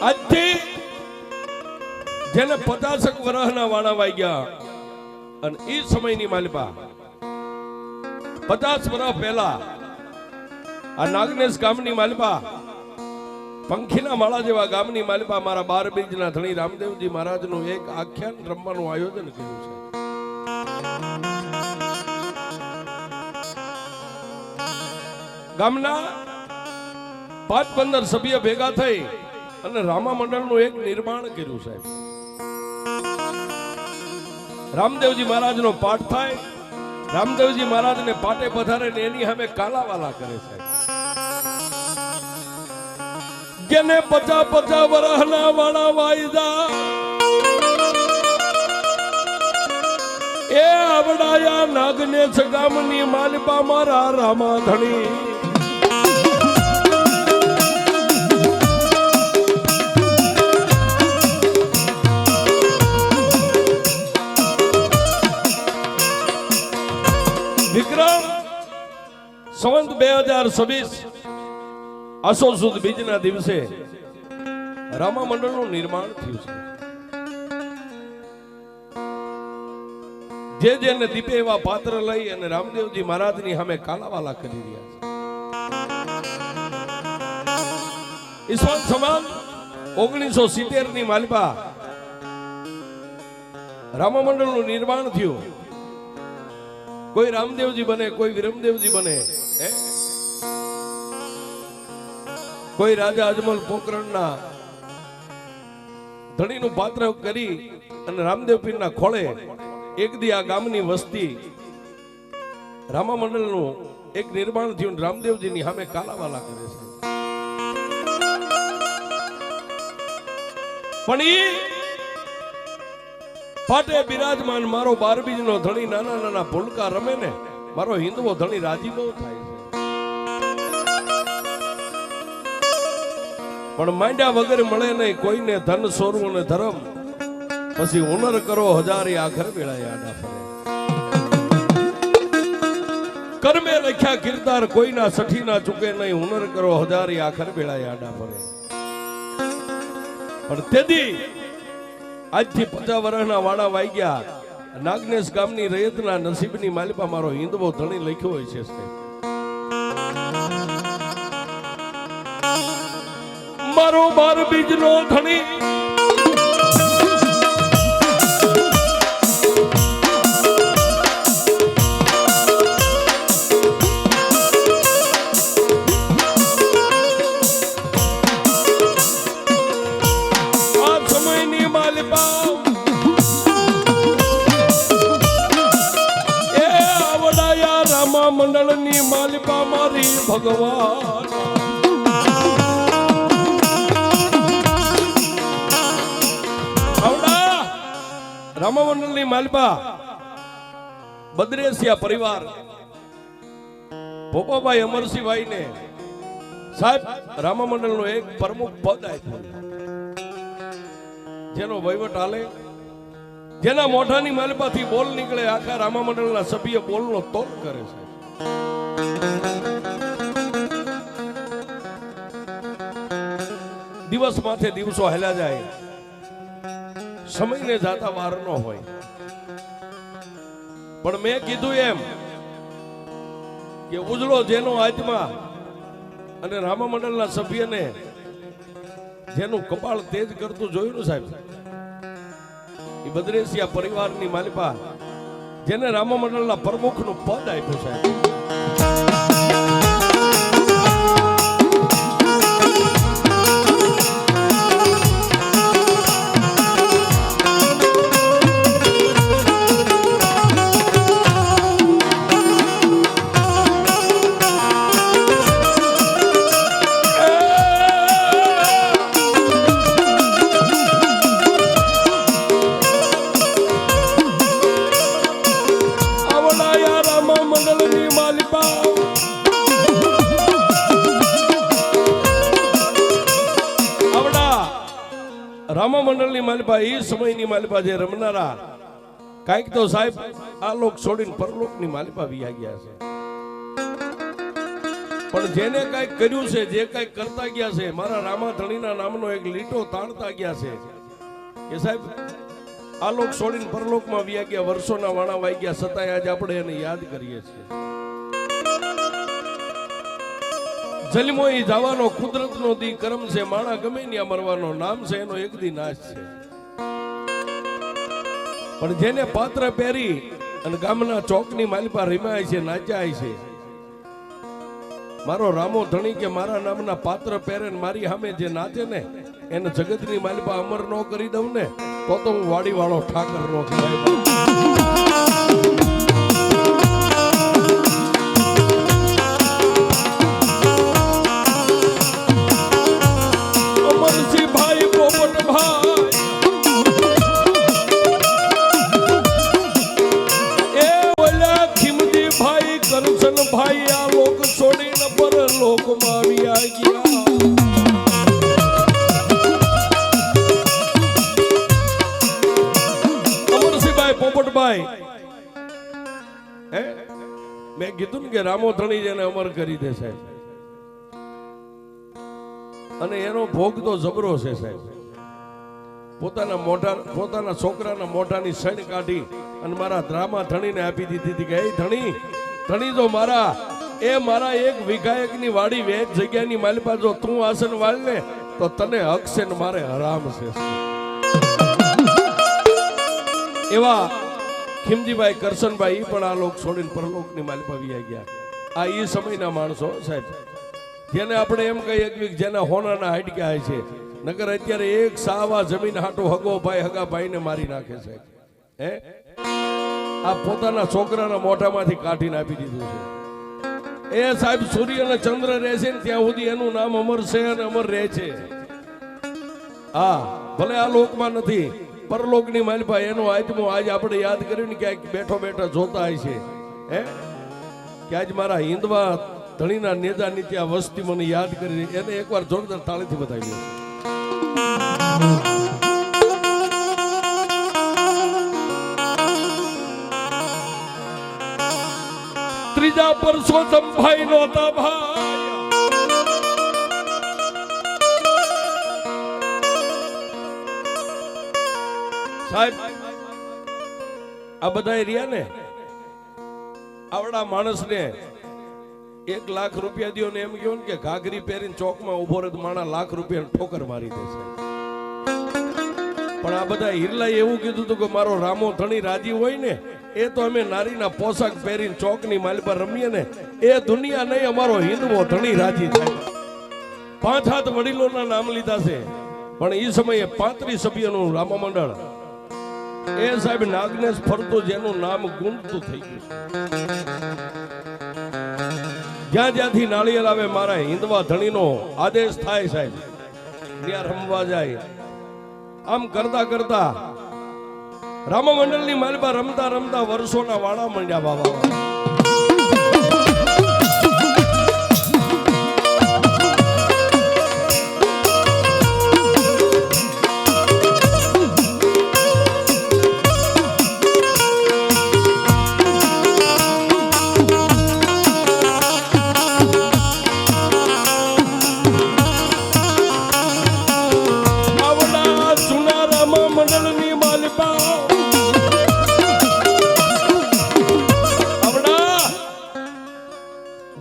આજથી જેને 50 વર્ષના વાણા વાગ્યા અને એ સમયની માલિપા 50 વર્ષ પહેલા આ નાગનેશ ગામની માલિપા પંખીના માળા જેવા ગામની માલિપા મારા 12 બીજના ધણી રામદેવજી મહારાજનું એક આખ્યાન રમવાનું આયોજન કર્યું છે. ગામના 5-15 સભ્ય ભેગા થઈ અને રામા મંડળનું એક નિર્માણ કર્યું સાહેબ. રામદેવજી મહારાજનો પાઠ થાય, રામદેવજી મહારાજને પાટે પધારે ને એની સામે કાલાવાલા કરે છે. જેને 50 વર્ષના વાળા વાયદા એ આવડાયા નાગનેશ ગામની માલિપા મારા રામા ધણી. વિક્રમ સંવત 2026 આસો સુદ બીજના દિવસે રામા મંડળનું નિર્માણ થયું છે. જેને દીપે એવા પાત્ર લઈ અને રામદેવજી મહારાજની સામે કાલાવાલા કરી રહ્યા છે. ઈસવાન સમાન 1970 ની માલિપા રામા મંડળનું નિર્માણ થયું. કોઈ રામદેવજી બને, કોઈ વિરમદેવજી બને, કોઈ રાજા અજમલ પોકરણના ધણીનું પાત્ર કરી અને રામદેવ પીરના ખોળે એક દી આ ગામની વસ્તી રામા મંડળનું એક નિર્માણ થયું. રામદેવજીની સામે કાલાવાલા કરે છે. પણ ઈ પાટે બિરાજમાન મારો 12 બીજનો ધણી નાના નાના ભૂલકા રમે ને મારો હિન્દુઓ ધણી રાજી બહુ થાય છે. પણ માંડ્યા વગર મળે નહીં કોઈને ધન સોરવું ને ધર્મ, પછી હુનર કરો હજારી આખર વેળાએ આડા ફરે. કર્મે લખ્યા કિરદાર કોઈના સઠી ના ચૂકે નહીં, હુનર કરો હજારી આખર વેળાએ આડા ફરે. પણ તેથી આજથી 50 વર્ષના વાડા વાગ્યા નાગનેશ ગામની રૈયતના નસીબની માલિપા મારો હિન્દવો ધણી લખ્યો હોય છે. મારો 12 બીજનો ધણી મંડળની માલિપા મારી ભગવાન. રામા મંડળની માલિપા બદ્રેસિયા પરિવાર ભોપાભાઈ અમરસિંહભાઈ ને સાહેબ રામા મંડળનો એક પ્રમુખ પદ આપ્યું, જેનો વહીવટ હાલે, જેના મોઢાની માલિપાથી બોલ નીકળે આખા રામા મંડળના સભ્ય બોલનો તોલ કરે છે. દિવસ માથે દિવસો હેલા જાય, સમયને જાતા વાર ન હોય. પણ મેં કીધું એમ કે ઉજળો જેનો આત્મા અને રામા મંડળના સભ્યને જેનું કપાળ તેજ કરતું જોયું ને સાહેબ, એ બદ્રેસિયા પરિવારની માલિપા જેને રામા મંડળના પ્રમુખનું પદ આપ્યું સાહેબ. રામા મંડળની માલિપા એ સમયની માલિપા જે રમનારા કાંઈક તો સાહેબ આ લોક છોડીને પરલોકની માલિપા વિયા ગયા છે. પણ જેને કઈક કર્યું છે, જે કઈક કરતા ગયા છે, મારા રામાધણીના નામનો એક લીટો તાણતા ગયા છે કે સાહેબ આ લોક છોડીને પરલોકમાં વ્યા ગયા, વર્ષોના વાણા વાઈ ગયા, છતાંય આજે આપણે એને યાદ કરીએ છીએ. જન્મો ઈ જવાનો કુદરતનો દી કર્મ છે, માણા ગમે ત્યાં મરવાનો, નામ છે એનો એક દી નાશ છે. પણ જેને પાત્ર પહેરી અને ગામના ચોકની માલિપા રીમાય છે, નાચ્યા છે, મારો રામો ધણી કે મારા નામના પાત્ર પહેરે મારી સામે જે નાચે ને એને જગતની માલિપા અમર નો કરી દઉં ને તો હું વાડી વાળો ઠાકર નો કહેવાય. ભાઈ આ લોક છોડીને પર લોકમાં આવ્યા ગયા. અમરસિંહભાઈ પોપટભાઈ મેં કીધું ને કે રામો ધણી જેને અમર કરી દે સાહેબ, અને એનો ભોગ તો જબરો છે સાહેબ. પોતાના છોકરાના મોઢાની સણ કાઢી અને મારા રામા ધણીને આપી દીધી હતી કે એ ધણી જો મારા એક વિઘાયકની વાડી વેચ જગ્યાની માલિપા જો તું આસન વાળ ને તો તને હક છે ને મારે હરામ છે. એવા ખીમજીભાઈ કરશનભાઈ પણ આ લોક છોડીને પરલોકની માલિપા વી ગયા. આ ઈ સમયના માણસો સાહેબ, જેને આપણે એમ કહીએ કે જેના હોનાના હાડક્યા છે, નકર અત્યારે એક સાવા જમીન હાટો હગો ભાઈ હગા ભાઈને મારી નાખે છે. આ પોતાના છોકરાના મોઢામાંથી કાઢીને આપી દીધું છે. એ સાહેબ સૂર્ય અને ચંદ્ર રહે છે ને ત્યાં સુધી એનું નામ અમર છે અને અમર રહે છે. હા, ભલે આ લોકમાં નથી, પરલોકની માલિપા એનો આત્મો આજ આપણે યાદ કર્યું ને ક્યાંક બેઠો બેઠા જોતા હોય છે કે આજ મારા હિન્દવા ધણીના નેજા નીચે આ વસ્તી મને યાદ કરી, એને એકવાર જોરદાર તાળીથી બતાવી. ત્રીજા પરસોત્તમ ભાઈ નહોતા ભાઈ, સાહેબ આ બધા રહ્યા ને આવડા માણસને 1 લાખ રૂપિયા દિયો ને એમ કહ્યું ને કે ઘાઘરી પહેરીને ચોકમાં ઉભો રહે માણા લાખ રૂપિયા ઠોકર મારી દેશે. પણ આ બધા હિરલાએ એવું કીધું હતું કે મારો રામો ધણી રાજી હોય ને એ તો અમે નારીના પોશાક પહેરીને ચોકની માલિપા રમીએ ને એ દુનિયા નહીં, અમારો હિન્દવો ધણી રાજી થાય. 5 વડીલોના નામ લીધા છે, પણ એ સમયે 35 સભ્યનું રામા મંડળ એ સાહેબ નાગનેશ ફરતો જેનું નામ ગુંજતું થઈ ગયું. જ્યાંથી નાળિયેર આવે મારા હિન્દવા ધણીનો આદેશ થાય સાહેબ, ત્યાં રમવા જાય. આમ કરતા કરતા રામા મંડળની માલિપા રમતા રમતા વર્ષોના વાળા મંડ્યા બાબા.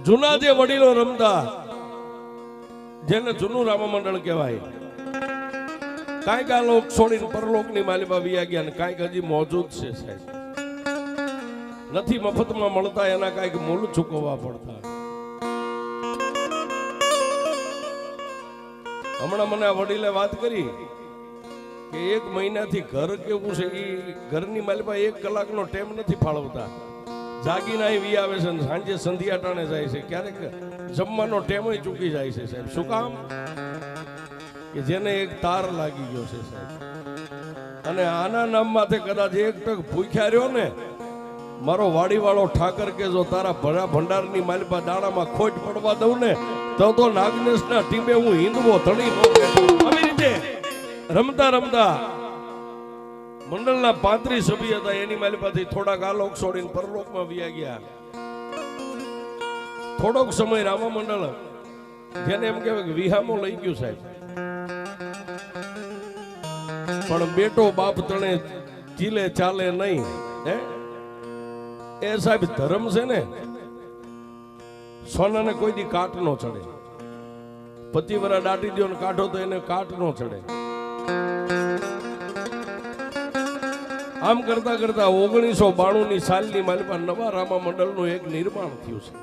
જૂના જે વડીલો રમતા જેને જૂનું રામા મંડળ કહેવાય, કાંઈક આ લોક છોડીને પરલોકની માલિપા વિયા ગયા ને કાંઈક હજી મોજૂદ છે સાહેબ. નથી મફતમાં મળતા, એના કાંઈક મૂળ ચૂકવવા પડતા. હમણાં મને આ વડીલે વાત કરી કે 1 મહિનાથી ઘર કેવું છે, એ ઘરની માલિપા 1 કલાકનો ટાઈમ નથી ફાળવતા. જાગીને અહીં વી આવે છે ને સાંજે સંધ્યા ટાણે જાય છે, ક્યારેક જમવાનો ટેમ ચૂકી જાય છે સાહેબ. શું કામ? કે જેને એક તાર લાગી ગયો છે સાહેબ, અને આના નામમાં કદાચ એક ટક ભૂખ્યા રહ્યો ને, મારો વાડીવાળો ઠાકર કે જો તારા ભરા ભંડારની માલિપા દાણામાં ખોટ પડવા દઉં ને તો નાગનેશના ટીમે હું હિન્દવો ધણી નો બેઠો. આવી રીતે રમતા રમતા મંડળના 35 સભ્ય હતા, એની માલિપાથી થોડાક આ લોક છોડીને પરલોકમાં વ્યા ગયા. થોડોક સમય રામા મંડળ જેને એમ કહેવાય કે વિહામો લઈ ગયું સાહેબ, પણ બેટો બાપ તણે ચીલે ચાલે નહીં. હે એ સાહેબ ધર્મ છે ને, સોનાને કોઈ દી કાટ નો ચડે. પતિવરા દાટી દો ને કાઢો તો એને કાટ નો ચડે. આમ કરતા કરતા 1992 ની સાલની માલિપા નવા રામા મંડળનું એક નિર્માણ થયું છે.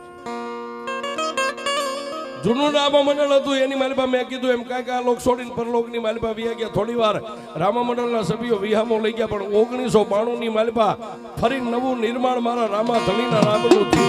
જૂનું રામા મંડળ હતું એની માલિપા મેં કીધું એમ કાંઈક આ લોક છોડીને પરલોકની માલિપા વ્યા ગયા. થોડી વાર રામા મંડળના સભ્યો વિહામો લઈ ગયા, પણ 1992 ની માલિપા ફરી નવું નિર્માણ મારા રામા ધણીના નામનું થયું.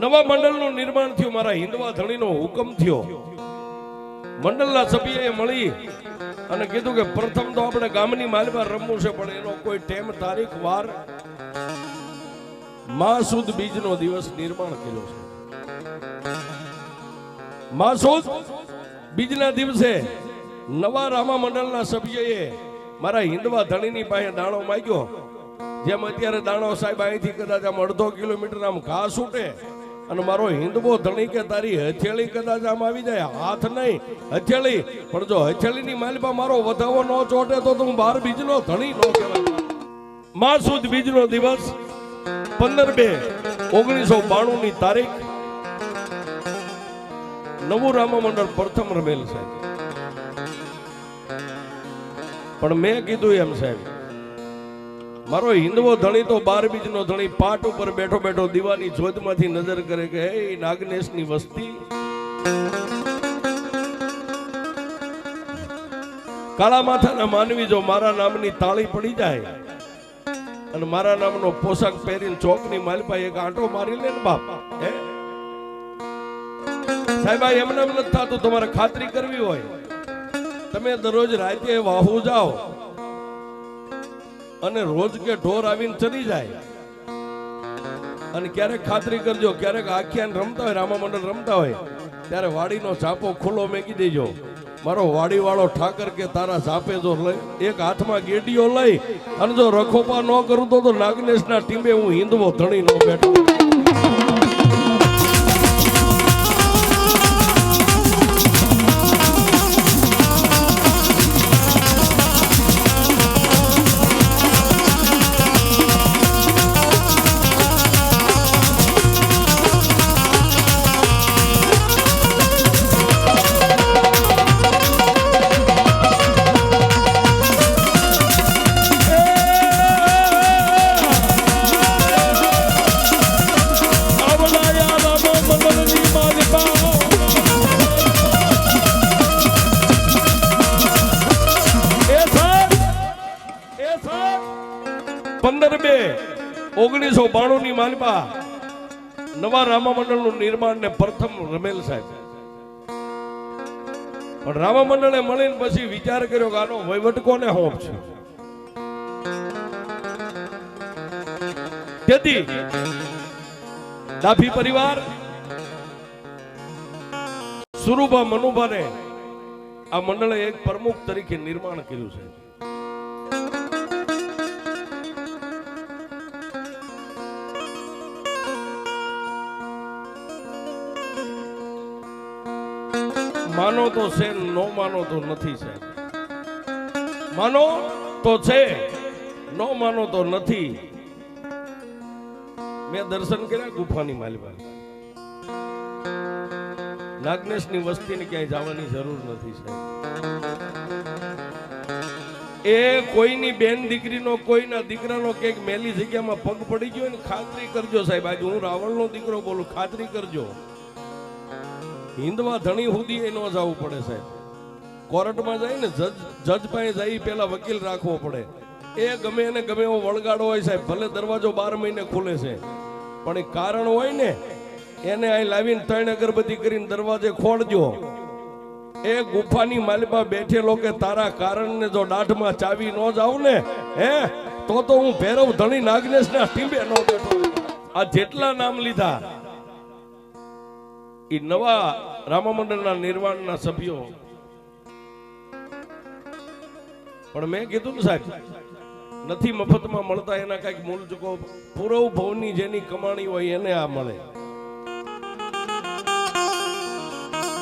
નવા મંડળનું નિર્માણ થયું, મારા હિન્દવા ધણીનો હુકમ થયો. મંડળના સભ્યએ મળી અને કીધું કે પ્રથમ તો આપણે ગામની માલિપા રમવું છે, પણ એનો કોઈ ટેમ તારીખ વાર માસુદ બીજનો દિવસ નિર્માણ કર્યો છે. માસુદ બીજના દિવસે નવા રામા મંડળના સભ્યએ મારા હિન્દવા ધણીની પાસે દાણો માંગ્યો. જેમ અત્યારે દાણો સાહેબ અહીંથી કદાચ આમ 1/2 કિલોમીટર આમ ઘા છૂટે અને મારો હિન્દવો ધણી કે તારી હથેળી કદાચ આમ આવી જાય, હાથ નહીં હથેળી, પણ જો હથેળીની માલિપા મારો વધાવો ન ચોટે તો હું 12 બીજનો ધણી નો કહેવાય. માસુદ બીજનો દિવસ 15/2/1992 ની તારીખ નવું રામા મંડળ પ્રથમ રમેલ છે. પણ મેં કીધું એમ સાહેબ, મારો હિન્દવો ધણી તો 12 બીજનો ધણી પાટ ઉપર બેઠો બેઠો દીવાની જ્યોતમાંથી નજર કરે કે હે નાગનેશની વસ્તી, કાળા માથાના માનવી જો મારા નામની તાળી પડી જાય અને મારા નામનો પોશાક પહેરીને ચોકની માલિપા એક આંટો મારી લે ને બાપ, હે સાહેબ એમને એમ નથી થતું. તમારે ખાતરી કરવી હોય, તમે દરરોજ રાતે વાહુ જાઓ અને રોજ કે ઢોર આવીને ચડી જાય, અને ક્યારેક ખાતરી કરજો, ક્યારેક આખ્યાન રમતા હોય, રામા મંડળ રમતા હોય, ત્યારે વાડીનો ઝાપો ખુલ્લો મેકી દેજો. મારો વાડી વાળો ઠાકર કે તારા ઝાપે જો એક હાથમાં ગેડીઓ લઈ અને જો રખોપા ન કરું તો નાગનેશના ટીમે હું હિન્દવો ધણી નો બેઠો. ની માલિપા નવા રામા મંડળનું નિર્માણ ને પ્રથમ રમેલ સાહેબ. પણ રામા મંડળે મળીને પછી વિચાર કર્યો કે આનો વહીવટ કોને હોપ છે. તેથી ડાભી પરિવાર સુરુભા મનુભાને આ મંડળે એક પ્રમુખ તરીકે નિર્માણ કર્યું છે. માનો તો છે, નો માનો તો નથી સાહેબ. માનો તો છે, નો માનો તો નથી. મેં દર્શન કર્યા ગુફાની માલિપા. નાગનેશની વસ્તીને ક્યાંય જવાની જરૂર નથી સાહેબ. એ કોઈની બેન દીકરીનો કોઈના દીકરાનો ક્યાંક મેલી જગ્યામાં પગ પડી ગયો ને ખાતરી કરજો સાહેબ. આજે હું રાવણનો દીકરો બોલું, ખાતરી કરજો હિન્દવા ધણી સુધી એ ન જવું પડે સાહેબ. કોર્ટમાં જાય ને જજ પાસે જાય પેલા વકીલ રાખવો પડે. એ ગમે એને ગમે એવો વળગાડો હોય સાહેબ, ભલે દરવાજો 12 મહિને ખુલે છે પણ એ કારણ હોય ને એને અહીં લાવીને 3 અગરબત્તી કરીને દરવાજે ખોલજો. એ ગુફાની માલિપા બેઠેલો કે તારા કારણને જો દાઢમાં ચાવી ન જાવ ને તો હું ભૈરવ ધણી નાગનેશના ટીંબે ન બેઠો. આ જેટલા નામ લીધા એ નવા રામા મંડળના નિર્વાણના સભ્યો. પણ મેં કીધું ને સાહેબ, નથી મફતમાં મળતા, એના કઈક મૂળ ચૂકો પૂરવ ભવની જેની કમાણી હોય એને આ મળે.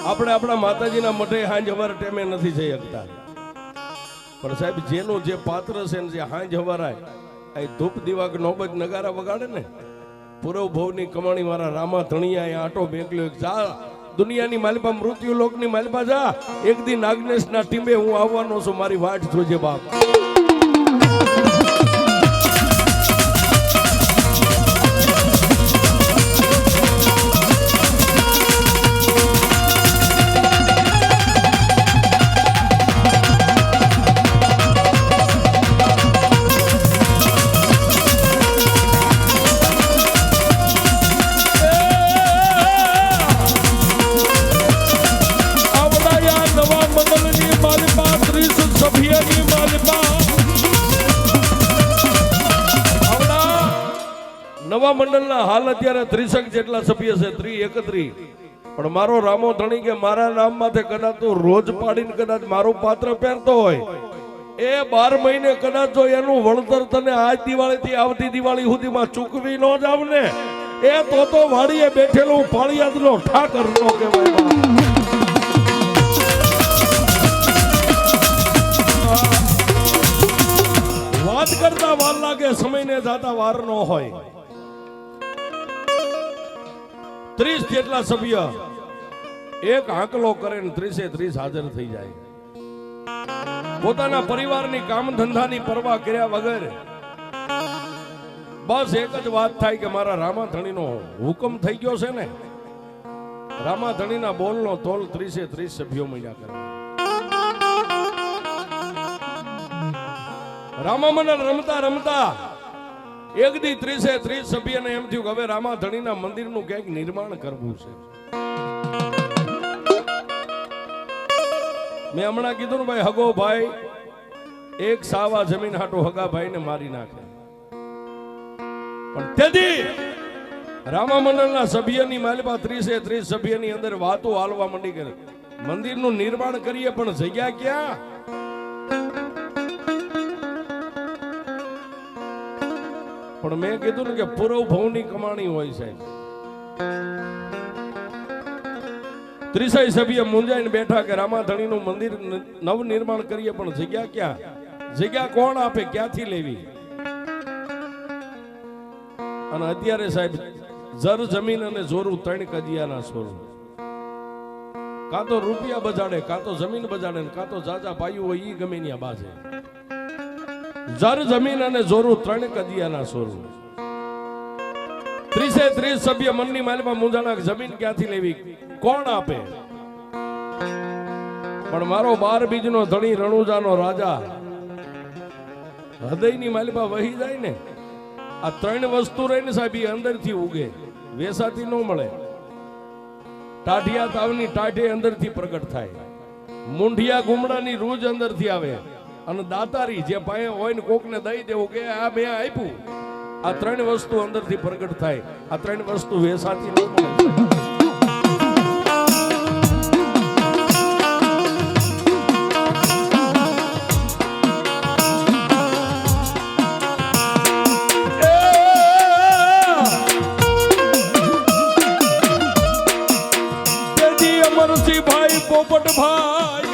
આપણે આપણા માતાજીના મઠે હાંજ હવાર ટેમે નથી જઈ શકતા, પણ સાહેબ જેનું જે પાત્ર છે ને જે હાંજ હવારાય આ ધૂપ દીવા નોબત નગારા વગાડે ને, પૂરવ ભવની કમાણી વાળા રામા ધણિયા આટો બેંકલ્યો જા દુનિયાની માલિપા મૃત્યુ લોકની માલિપા જા, એક દી નાગનેશના ટીમે હું આવવાનો છું, મારી વાટ જોજે બાપ. નવા મંડળના હાલ અત્યારે 30 જેટલા સભ્ય છે, 31. પણ મારો રામો ધણી કે મારા નામમાંથી કદાચ તું રોજ પાડીને કદાચ મારું પાત્ર પહેરતો હોય, એ 12 મહિને કદાચ જો એનું વળતર તને આજ દિવાળી થી આવતી દિવાળી સુધીમાં ચૂકવી ન જાવ ને, એ તો વાડીએ બેઠેલું પાળિયાદનો ઠાકર નો કહેવાય. વાત કરતા વાર લાગે, સમયને જાતા વાર ન હોય. 30 જેટલા સભ્ય એક આંકલો કરે ને 30 હાજર થઈ જાય. પોતાના પરિવારની કામ ધંધાની પરવા કર્યા વગર બસ એક જ વાત થાય કે મારા રામા ધણીનો હુકમ થઈ ગયો છે ને, રામા ધણીના બોલનો તોલ 30 સભ્યો મળ્યા કરે. રામા મંડળ રમતા રમતા એક દી 30 સભ્યને એમ થયું કે હવે રામા ધણીના મંદિરનું ક્યાંક નિર્માણ કરવું છે. મેં હમણાં કીધું ને ભાઈ, હગો ભાઈ એક સાવા જમીન હાટો હગા ભાઈને મારી નાખે, પણ તેથી રામા મંડળના સભ્યની માલિપા 30 સભ્યની અંદર વાતો હાલવા માંડી કરે, મંદિરનું નિર્માણ કરીએ પણ જગ્યા ક્યાં? પણ મેં કીધું ને કે પૂરવ ભવની કમાણી હોય છે. 30 સભ્ય મૂંઝાઈને બેઠા કે રામા ધણીનું મંદિર નવ નિર્માણ કરીએ પણ જગ્યા ક્યાં? જગ્યા કોણ આપે, ક્યાંથી લેવી? અને અત્યારે સાહેબ જર જમીન અને જોરું 3 કજિયાના સોરું, કાં તો રૂપિયા બજાડે, કાં તો જમીન બજાડે, કાં તો જાજા પાયું હોય ઈ ગમે ત્યાં બાજે. જર જમીન અને જોરું 3 કજિયાના સોરું. 30 સભ્ય મનની માલિપા મૂંઝાણા, જમીન ક્યાંથી લેવી, કોણ આપે? પણ મારો 12 બીજનો ધણી રણુજાનો રાજા હૃદયની માલિપા વહી જાય ને, આ 3 વસ્તુ રહીને સાહેબ એ અંદરથી ઉગે, વેસાથી ન મળે. ટાઢિયા તાવની ટાઢે અંદરથી પ્રગટ થાય, મુંઢિયા ગુમડાની રૂજ અંદરથી આવે, અને દાતારી જે પાસે હોય ને કોકને દઈ દેવું કે આ મેં આપ્યું, આ 3 વસ્તુ અંદરથી પ્રગટ થાય. આ 3 વસ્તુ વેસાથી ન મળે. ભાઈ પોપટ ભાઈ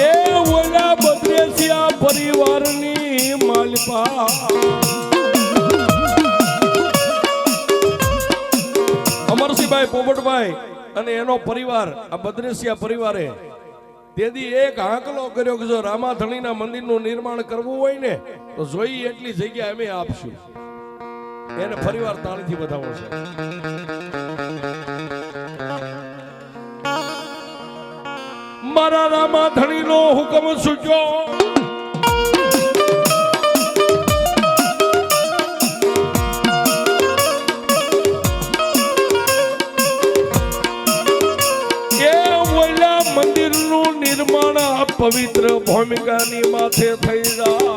એ ઓલા બદ્રેસિયા પરિવારની માલિપા અમરસિંહભાઈ પોપટભાઈ અને એનો પરિવાર, આ બદ્રેસિયા પરિવારે તેથી એક હાંકલો કર્યો કે જો રામાધણીના મંદિરનું નિર્માણ કરવું હોય ને તો જોઈ એટલી જગ્યા અમે આપશું. એને ફરીવાર તાળીથી વધાવો છે. મારા રામાધણીનો હુકમ સૂચ્યો, મંદિરનું નિર્માણ પવિત્ર ભૂમિકાની માથે થઈ જાય.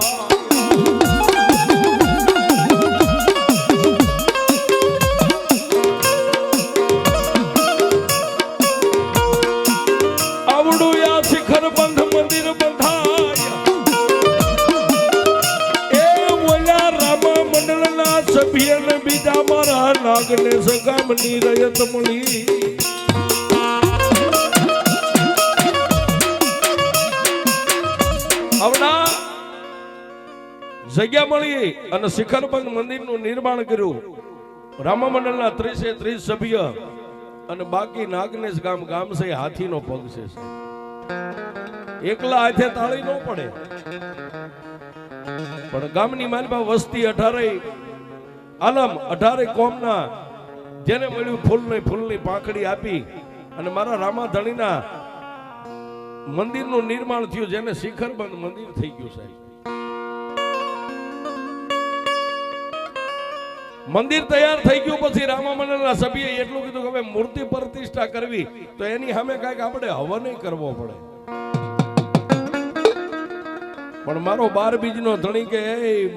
આવડું આ શિખર બંધ મંદિર બંધાય એ ઓલા રામા મંડળના સભ્યને બીજા મારા નાગને સગામની રયત મળી. આવડા જગ્યા મળી અને શિખરબંધ મંદિરનું નિર્માણ કર્યું. રામા મંડળના 30 સભ્ય અને બાકી નાગનેશ ગામ છે હાથીનો પગ છે. એકલા હાથે તાળી ન પડે, પણ ગામની માલપા વસ્તી 18 આલમ 18 કોમના જેને મળ્યું ફૂલની પાંખડી આપી અને મારા રામાધણીના મંદિરનું નિર્માણ થયું, જેને શિખરબંધ મંદિર થઈ ગયું. સાહેબ મંદિર તૈયાર થઈ ગયું પછી રામા મંડળના સભ્યએ એટલું કીધું કે હવે મૂર્તિ પ્રતિષ્ઠા કરવી તો એની સામે કાંઈક આપણે હવન કરવો પડે. પણ મારો 12 બીજનો ધણી કે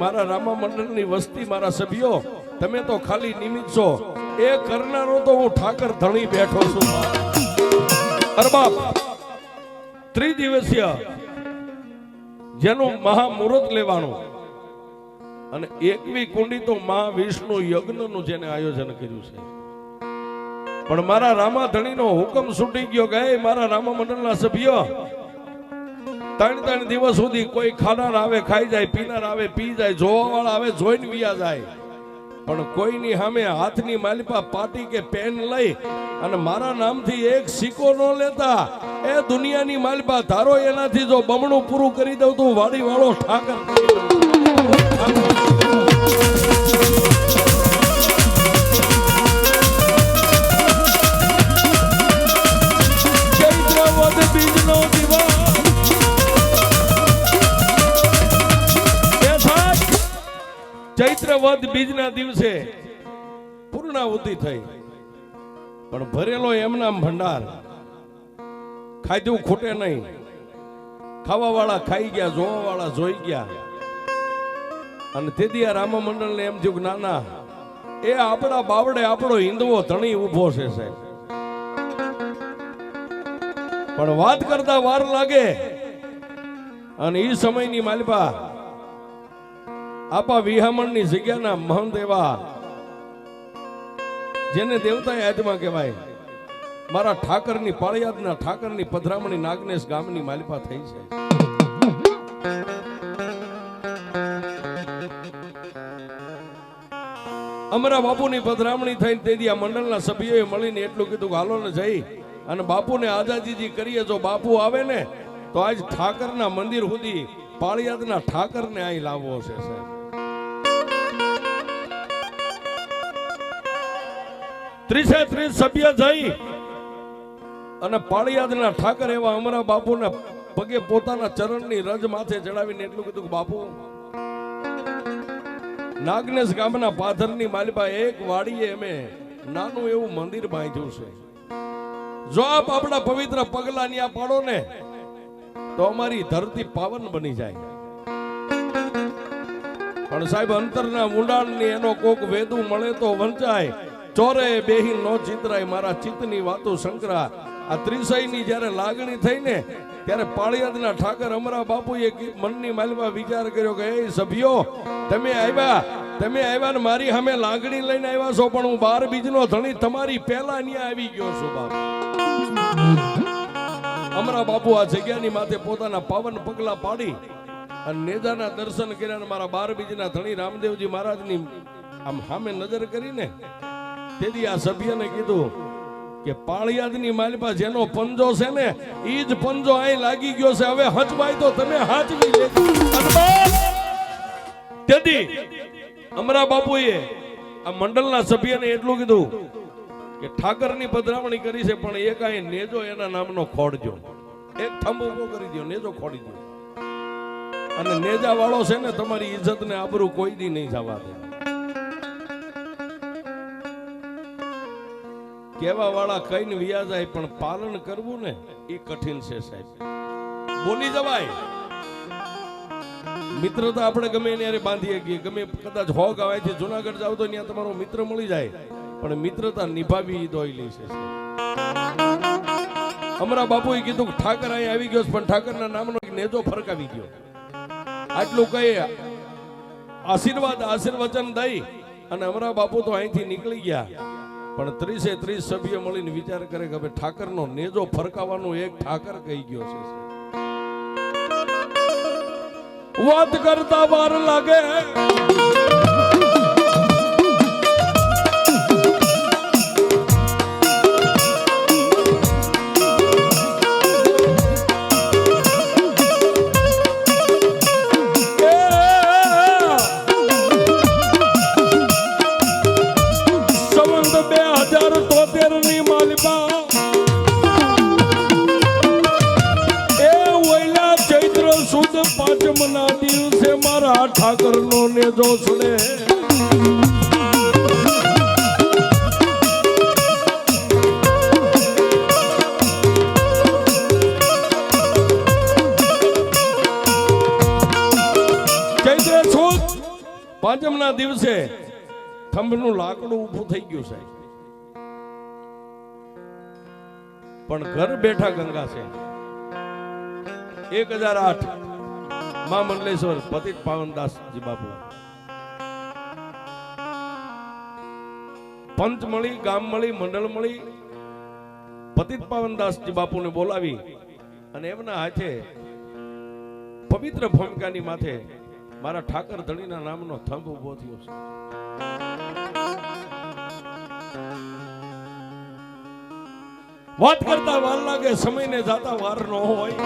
મારા રામા મંડળની વસ્તી, મારા સભ્યો, તમે તો ખાલી નિમિત્ત છો, એ કરનારો તો હું ઠાકર ધણી બેઠો છું. અરબાબ 3 દિવસીય જેનું મહામુહૂર્ત લેવાનું અને 21 કુંડી તો મહાવિષ્ણુ યજ્ઞનું જેને આયોજન કર્યું છે. પણ મારા રામાધણીનો હુકમ છૂટી ગયો કે મારા રામા મંડળના સભ્યો 3 દિવસ સુધી કોઈ ખાનાર આવે ખાઈ જાય, પીનાર આવે પી જાય, જોવાવાળા આવે જોઈને વિયા જાય, પણ કોઈની સામે હાથની માલિપા પાટી કે પેન લઈ અને મારા નામથી એક સિક્કો ન લેતા એ દુનિયાની માલિપા ધારો એનાથી જો બમણું પૂરું કરી દઉં તો વાડી વાળો ઠાકર. બીજનો દિવસ ચૈત્ર વદ બીજના દિવસે પૂર્ણાહુતિ થઈ, પણ ભરેલો એમના ભંડાર ખાધું ખૂટે નહીં. ખાવા વાળા ખાઈ ગયા, જોવા વાળા જોઈ ગયા. અને તેથી આ રામા મંડળને એમ થયું કે નાના એ આપણા બાવડે આપણો હિન્દવો ધણી ઉભો છે સાહેબ. પણ વાત કરતા વાર લાગે અને એ સમયની માલિપા આપા વિહામણની જગ્યાના મહંત એવા જેને દેવતા યાદમાં કહેવાય મારા ઠાકરની પાળિયાદના ઠાકરની પધરામણી નાગનેશ ગામની માલિપા થઈ છે. અમારા બાપુની પધરામણી થઈને તેથી આ મંડળના સભ્યોએ મળીને એટલું કીધું કે હાલો ને જઈ અને બાપુને આઝાદીજી કરીએ. જો બાપુ આવે ને તો આજ ઠાકરના મંદિર સુધી પાળિયાદના ઠાકરને અહીં લાવવો છે સાહેબ. 30 સભ્ય જઈ અને પાળિયાદના ઠાકર એવા અમારા બાપુના પગે પોતાના ચરણની રજ માથે ચડાવીને એટલું કીધું કે બાપુ નાગનેશ ગામના પાથરની માલિપા એક વાડીએ અમે નાનું એવું મંદિર બાંધ્યું છે. જો આપ આપણા પવિત્ર પગલા ન્યા પાડો ને તો અમારી ધરતી પાવન બની જાય. પણ સાહેબ અંતરના ઊંડાણની એનો કોક વેદું મળે તો વંચાય, ચોરે બેહી નો ચિતરાય, મારા ચિત્તની વાતો શંકરા. આ ત્રિસયની જ્યારે લાગણી થઈ ને ત્યારે પાળિયાદના ઠાકર અમારા બાપુએ મનની માલમાં વિચાર કર્યો કે એ સભ્યો તમે આવ્યા ને મારી સામે લાગણી લઈને આવ્યા છો, પણ હું 12 બીજનો ધણી તમારી પહેલા ન્યા આવી ગયો છું બાપ. અમારા બાપુ આ જગ્યાની માથે પોતાના પાવન પગલા પાડી અને નેજાના દર્શન કર્યા. મારા 12 બીજના ધણી રામદેવજી મહારાજની આમ સામે નજર કરીને તેથી આ સભ્યને કીધું કે પાળિયાદની માલિપા જેનો પંજો છે ને ઈ જ પંજો અહીં લાગી ગયો છે. હવે હચવાય તો તમે હાચવી લેજો. તેથી અમરા બાપુએ આ મંડળના સભ્યને એટલું કીધું કે ઠાકરની પધરામણી કરી છે, પણ એક અહીં નેજો એના નામનો ખોડજો, એક થંભ ઉભો કરી દો, નેજો ખોડી દો. અને નેજા વાળો છે ને તમારી ઇજ્જત ને આબરૂ કોઈ દી નહીં જવા દે. કેવા વાળા કઈને વિયા જાય, પણ પાલન કરવું ને એ કઠિન છે સાહેબ. બોલી જવાય મિત્રતા આપણે ગમે એને બાંધી શકીએ, ગમે કદાચ હો ગાવાયથી જુનાગઢ જાવ તો ત્યાં તમારો મિત્ર મળી જાય, પણ મિત્રતા નિભાવી દોયલી છે. અમારા બાપુએ કીધું કે ઠાકર અહીં આવી ગયો, પણ ઠાકરના નામનો નેજો ફરકાવી ગયો. આટલું કઈ આશીર્વચન દઈ અને અમારા બાપુ તો અહીંથી નીકળી ગયા. પણ 30 સભ્ય મળીને વિચાર કરે કે હવે ઠાકરનો નેજો ફરકાવવાનું એક ઠાકર કહી ગયો છે. વાત કરતા વાર લાગે ઠાકર નો નેજો સુને. ચૈત્ર સુદ પાંચમ ના દિવસે થંભનું લાકડું ઊભું થઈ ગયું છે, પણ ઘર બેઠા ગંગા છે. 1008 માં મંડલેશ્વર પતિત પાવનદાસજી બાપુ પંચ મળી, ગામ મળી, મંડળ મળી પતિત પાવનદાસજી બાપુને બોલાવી અને એમના હાથે પવિત્ર ભૂમિકાની માથે મારા ઠાકર ધણીના નામનો થંભ ઉભો થયો છે. વાત કરતા વાર લાગે, સમયને જાતા વાર ન હોય.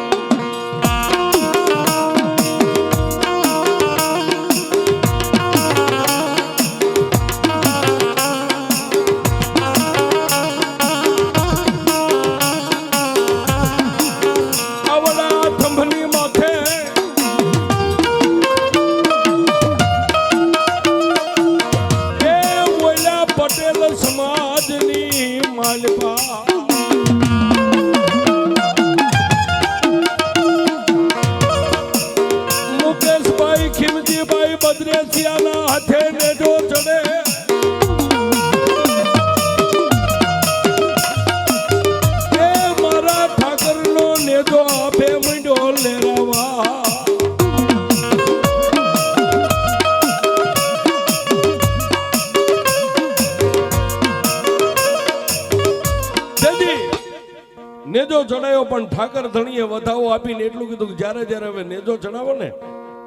નેજો ચડાયો, પણ ઠાકર ધણીએ વધાવો આપીને એટલું કીધું કે જ્યારે જ્યારે હવે નેજો ચડાવો ને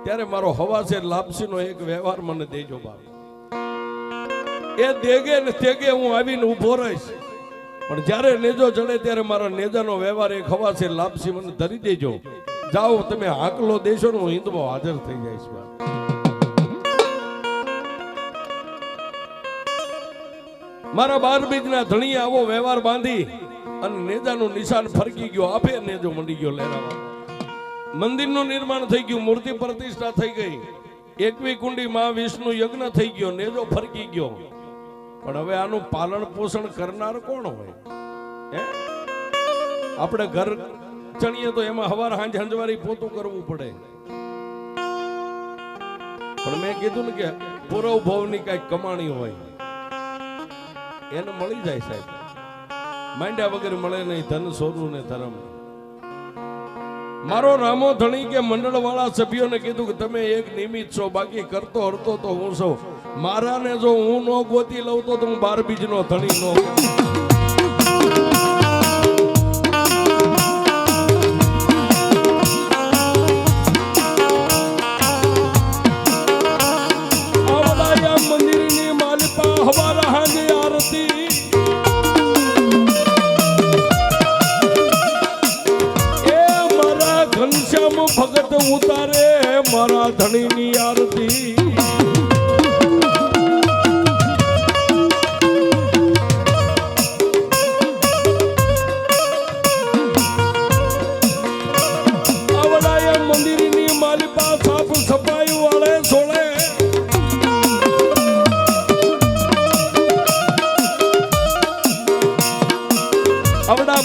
ત્યારે મારો હવાસેર લાપસીનો એક વ્યવહાર મને દેજો બાપ. એ દેગે ને તેગે હું આવીને ઊભો રહીશ, પણ જ્યારે નેજો ચડે ત્યારે મારા નેજાનો વ્યવહાર એક હવાસેર લાપસી મને ધરી દેજો. જાઓ તમે હાકલો દેશો ને હું હિન્દમાં હાજર થઈ જઈશ. મારા 12 બીજના ધણીએ આવો વ્યવહાર બાંધી અને નેજાનું નિશાન ફરકી ગયો. આપે નેજો મંડી ગયો લહેરાવા. મંદિરનું નિર્માણ થઈ ગયું, મૂર્તિ પ્રતિષ્ઠા થઈ ગઈ, 21 કુંડી માં વિષ્ણુ યજ્ઞ થઈ ગયો, નેજો ફરકી ગયો. પણ હવે આનું પાલન પોષણ કરનાર કોણ હોય? આપણે ઘર ચણીએ તો એમાં હવાર હાંજ હંજવારી પોતું કરવું પડે. પણ મેં કીધું ને કે પૂરવ ભવની કઈ કમાણી હોય એને મળી જાય સાહેબ. માંડ્યા વગર મળે નહીં ધન સોનું ને ધર્મ. મારો રામો ધણી કે મંડળ વાળા સભ્યોને કીધું કે તમે એક નિમિત્ત છો, બાકી કરતો હરતો તો હું છું. મારાને જો હું નો ગોતી લઉં તો હું 12 બીજનો ધણી નો. મંદિરની માલિપા હવારા હાંજે આરતી ધણીની આરતી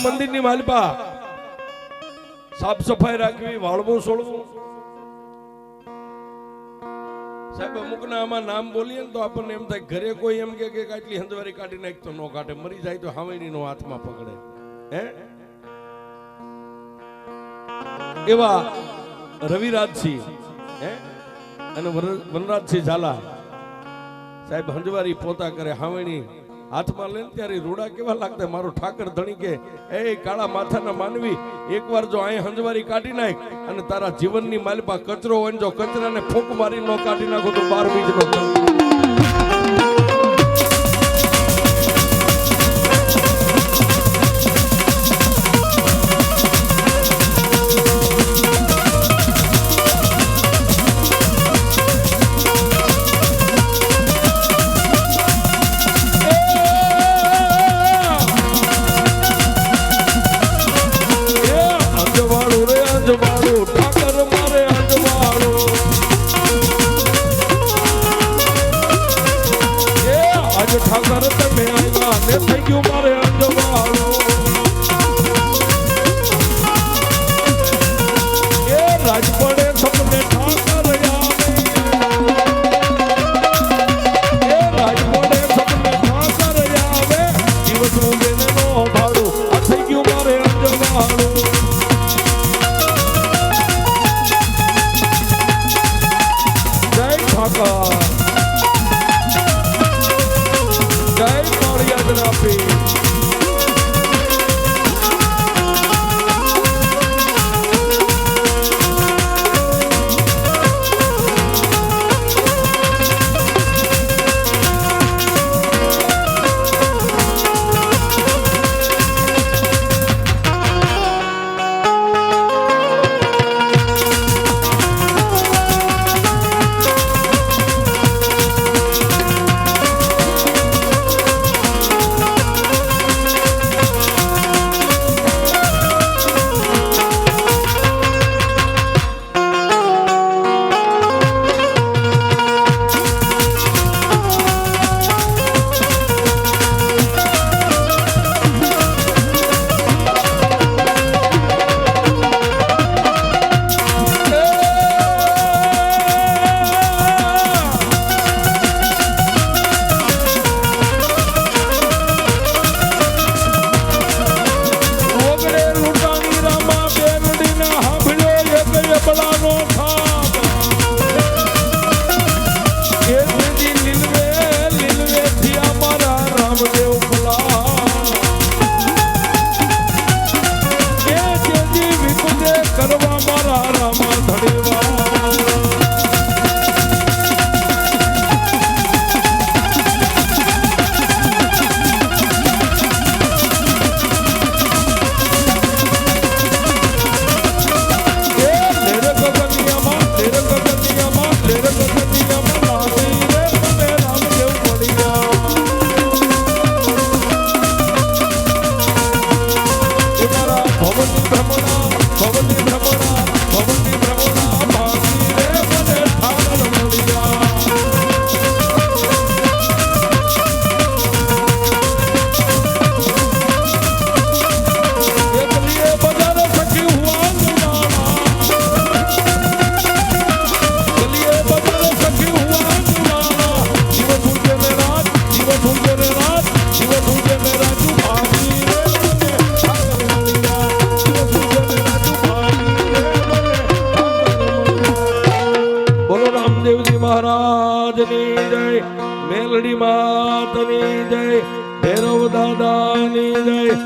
મંદિરની માલિપા સાફ સફાઈ રાખવી વાળવું છોડવું સાહેબ અમુકના આમાં નામ બોલીએ ને તો આપણને એમ થાય ઘરે કોઈ એમ કે આટલી હંદવારી કાઢી નાખ તો નો કાઢે મરી જાય તો હાવેણી નો હાથમાં પકડે હે એવા રવિરાજસિંહ હે અને વનરાજસિંહ ઝાલા સાહેબ હંજવારી પોતા કરે હાવેણી હાથમાં લઈને ત્યારે રૂડા કેવા લાગતા મારો ઠાકર ધણી કે એ કાળા માથાના માનવી એકવાર જો અહીં હંજવારી કાઢી નાખ અને તારા જીવનની માલિપા કચરો હોય જો કચરાને ફૂંક મારી નો કાઢી નાખો તો 12 બીજનો ઠાકર તમે આવ્યા ને થઈ ગયું મારે અંજવાળો એ રાજ પડે સપને ઠાકર આવે એ રાજ પડે સપને ઠાકર આવે દિવસ ઉગે ને નો ભાડું આ થઈ ગયું મારે અંજવાળો જય ઠાકર મહારાજની જય, મેલડી માતની જય, ભૈરવ દાદાની જય.